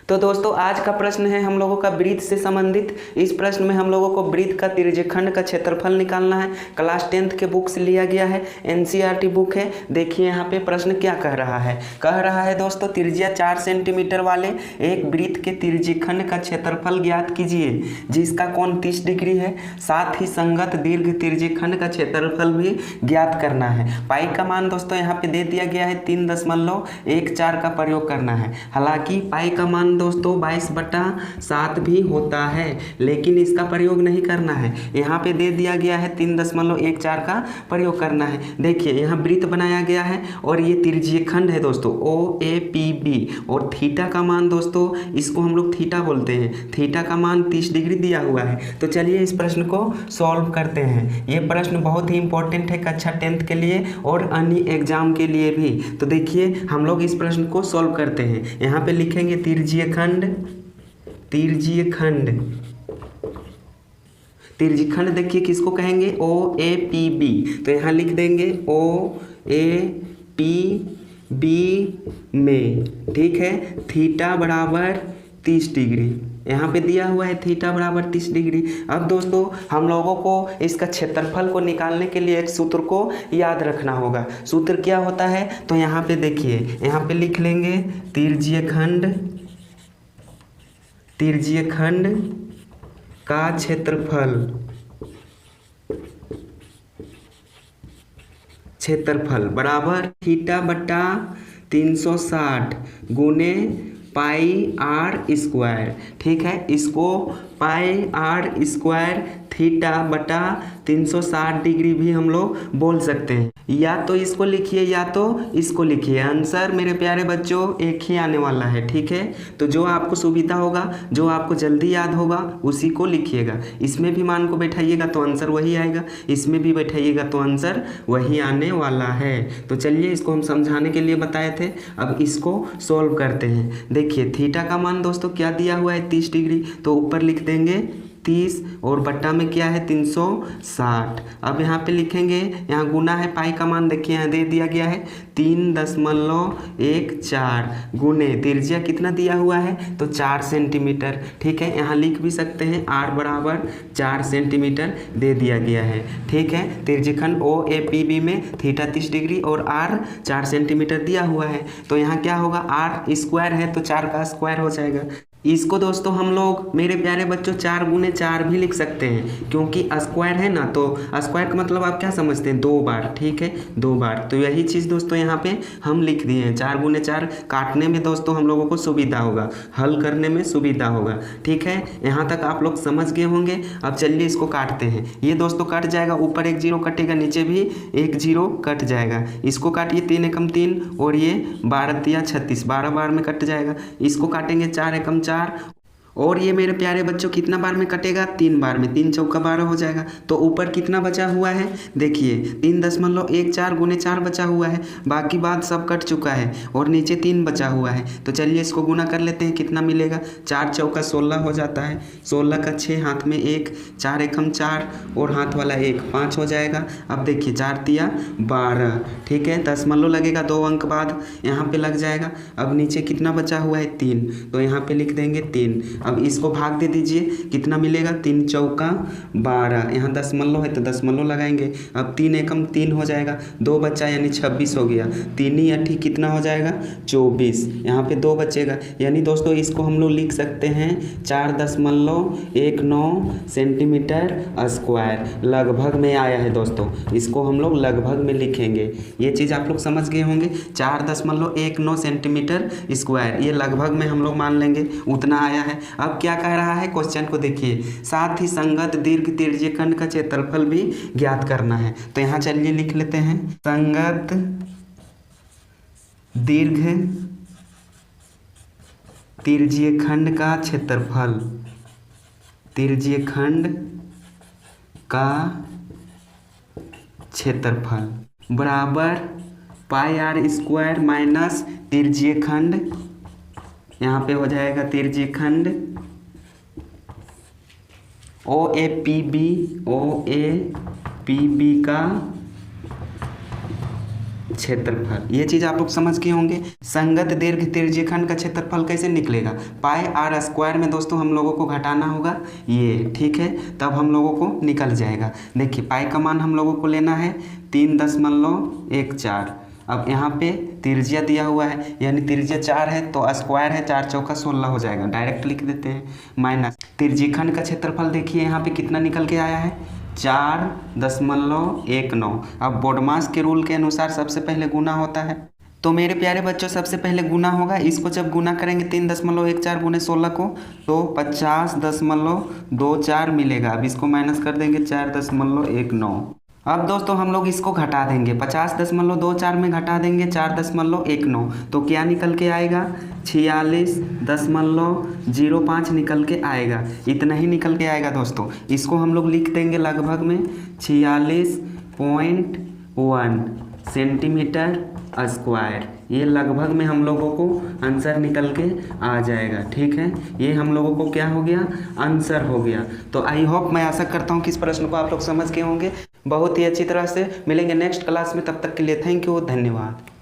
तो दोस्तों आज का प्रश्न है हम लोगों का वृत्त से संबंधित। इस प्रश्न में हम लोगों को वृत्त का त्रिज्यखंड का क्षेत्रफल निकालना है। क्लास 10th के बुक से लिया गया है, एनसीईआरटी बुक है। देखिए यहाँ पे प्रश्न क्या कह रहा है दोस्तों, त्रिज्या 4 सेंटीमीटर वाले एक वृत्त के त्रिज्यखंड का क्षेत्रफल ज्ञात कीजिए जिसका कोण 30 डिग्री है। साथ ही संगत दीर्घ त्रिज्यखंड का क्षेत्रफल भी ज्ञात करना है। पाई का मान दोस्तों यहाँ पे दे दिया गया है 3.14 का प्रयोग करना है। हालांकि पाई का मान दोस्तों 22/7 भी होता है, लेकिन इसका प्रयोग नहीं करना है। यहाँ पे दे दिया गया है 3.14 का प्रयोग करना है। देखिए यहाँ वृत्त बनाया गया है और ये त्रिज्यखंड है दोस्तों OAPB, और थीटा का मान दोस्तों इसको हम लोग थीटा बोलते हैं। थीटा का मान 30 डिग्री दिया हुआ है। तो चलिए इस प्रश्न को सॉल्व करते हैं। ये प्रश्न बहुत ही इंपॉर्टेंट है कक्षा 10th के लिए और अन्य एग्जाम के लिए भी। तो देखिए हम लोग इस प्रश्न को सॉल्व करते हैं। यहाँ पे लिखेंगे त्रिज्यखंड देखिए किसको कहेंगे OAPB। तो यहाँ लिख देंगे OAPB में, ठीक है, थीटा बराबर 30 डिग्री। यहाँ पे दिया हुआ है थीटा बराबर 30 डिग्री। अब दोस्तों हम लोगों को इसका क्षेत्रफल को निकालने के लिए एक सूत्र को याद रखना होगा। सूत्र क्या होता है, तो यहाँ पे देखिए, यहाँ पे लिख लेंगे त्रिज्यखंड का क्षेत्रफल बराबर थीटा बटा 360 गुने पाई आर स्क्वायर। ठीक है, इसको पाई आर स्क्वायर थीटा बटा 360 डिग्री भी हम लोग बोल सकते हैं। या तो इसको लिखिए या तो इसको लिखिए। आंसर मेरे प्यारे बच्चों एक ही आने वाला है, ठीक है। तो जो आपको सुविधा होगा, जो आपको जल्दी याद होगा उसी को लिखिएगा। इसमें भी मान को बैठाइएगा तो आंसर वही आएगा, इसमें भी बैठाइएगा तो आंसर वही आने वाला है। तो चलिए इसको हम समझाने के लिए बताए थे, अब इसको सॉल्व करते हैं। देखिए थीटा का मान दोस्तों क्या दिया हुआ है 30 डिग्री, तो ऊपर लिख देंगे 30 और बट्टा में क्या है 360। अब यहाँ पे लिखेंगे, यहाँ गुना है, पाई का मान देखिए यहाँ दे दिया गया है 3.14 गुने त्रिज्या कितना दिया हुआ है तो 4 सेंटीमीटर। ठीक है, यहाँ लिख भी सकते हैं r बराबर 4 सेंटीमीटर दे दिया गया है। ठीक है, त्रिज्यखंड OAPB में थीटा 30 डिग्री और r 4 सेंटीमीटर दिया हुआ है। तो यहाँ क्या होगा, r स्क्वायर है तो 4 का स्क्वायर हो जाएगा। इसको दोस्तों हम लोग मेरे प्यारे बच्चों 4 गुने 4 भी लिख सकते हैं, क्योंकि स्क्वायर है ना, तो स्क्वायर का मतलब आप क्या समझते हैं 2 बार। ठीक है, 2 बार। तो यही चीज़ दोस्तों यहाँ पे हम लिख दिए हैं। 4 गुने 4 काटने में दोस्तों हम लोगों को सुविधा होगा, हल करने में सुविधा होगा। ठीक है, यहाँ तक आप लोग समझ गए होंगे। अब चलिए इसको काटते हैं। ये दोस्तों कट जाएगा, ऊपर एक 0 कटेगा, नीचे भी एक 0 कट जाएगा। इसको काटिए 3 एकम 3 और ये 12 तिया 36, 12 बार में कट जाएगा। इसको काटेंगे 4 एकम 4 और ये मेरे प्यारे बच्चों कितना बार में कटेगा 3 बार में, 3 चौका 12 हो जाएगा। तो ऊपर कितना बचा हुआ है देखिए 3.14 गुने 4 बचा हुआ है, बाकी बात सब कट चुका है और नीचे 3 बचा हुआ है। तो चलिए इसको गुना कर लेते हैं, कितना मिलेगा, 4 चौका 16 हो जाता है, 16 का 6, हाथ में 1, 4 एकम 4 और हाथ वाला 1, 5 हो जाएगा। अब देखिए 4 तिया 12। ठीक है, दशमलव लगेगा 2 अंक बाद यहाँ पे लग जाएगा। अब नीचे कितना बचा हुआ है 3, तो यहाँ पे लिख देंगे 3। अब इसको भाग दे दीजिए, कितना मिलेगा 3 चौका 12, यहाँ दशमलव है तो दशमलव लगाएंगे। अब 3 एकम 3 हो जाएगा, 2 बच्चा यानी 26 हो गया। 3 ही 8 कितना हो जाएगा 24, यहाँ पे 2 बचेगा। यानी दोस्तों इसको हम लोग लिख सकते हैं 4.19 सेंटीमीटर स्क्वायर, लगभग में आया है दोस्तों। इसको हम लोग लगभग में लिखेंगे, ये चीज़ आप लोग समझ गए होंगे। 4.19 सेंटीमीटर स्क्वायर, ये लगभग में हम लोग मान लेंगे उतना आया है। अब क्या कह रहा है क्वेश्चन को देखिए, साथ ही संगत दीर्घ त्रिज्यखंड का क्षेत्रफल भी ज्ञात करना है। तो यहाँ चलिए लिख लेते हैं, संगत दीर्घ त्रिज्यखंड का क्षेत्रफल, त्रिज्यखंड का क्षेत्रफल बराबर पाई आर स्क्वायर माइनस त्रिज्यखंड, यहाँ पे हो जाएगा त्रिज्यखंड OAPB का क्षेत्रफल, ये चीज़ आप लोग समझ गए होंगे। संगत दीर्घ त्रिज्यखंड का क्षेत्रफल कैसे निकलेगा, पाई आर स्क्वायर में दोस्तों हम लोगों को घटाना होगा ये, ठीक है, तब हम लोगों को निकल जाएगा। देखिए पाई का मान हम लोगों को लेना है 3.14। अब यहाँ पे त्रिज्या दिया हुआ है, यानी त्रिज्या 4 है तो स्क्वायर है, 4 चौका 16 हो जाएगा, डायरेक्ट लिख देते हैं। माइनस त्रिज्यखंड का क्षेत्रफल देखिए यहाँ पे कितना निकल के आया है 4.19। अब बोडमास के रूल के अनुसार सबसे पहले गुना होता है, तो मेरे प्यारे बच्चों सबसे पहले गुना होगा। इसको जब गुना करेंगे 3.14 गुने 16 को तो 50.24 मिलेगा। अब इसको माइनस कर देंगे 4.19। अब दोस्तों हम लोग इसको घटा देंगे, 50.24 में घटा देंगे 4.19, तो क्या निकल के आएगा 46.05 निकल के आएगा। इतना ही निकल के आएगा दोस्तों। इसको हम लोग लिख देंगे लगभग में 46.1 सेंटीमीटर स्क्वायर। ये लगभग में हम लोगों को आंसर निकल के आ जाएगा, ठीक है। ये हम लोगों को क्या हो गया, आंसर हो गया। तो आई होप, मैं आशा करता हूँ कि इस प्रश्न को आप लोग समझ गए होंगे बहुत ही अच्छी तरह से। मिलेंगे नेक्स्ट क्लास में, तब तक के लिए थैंक यू, धन्यवाद।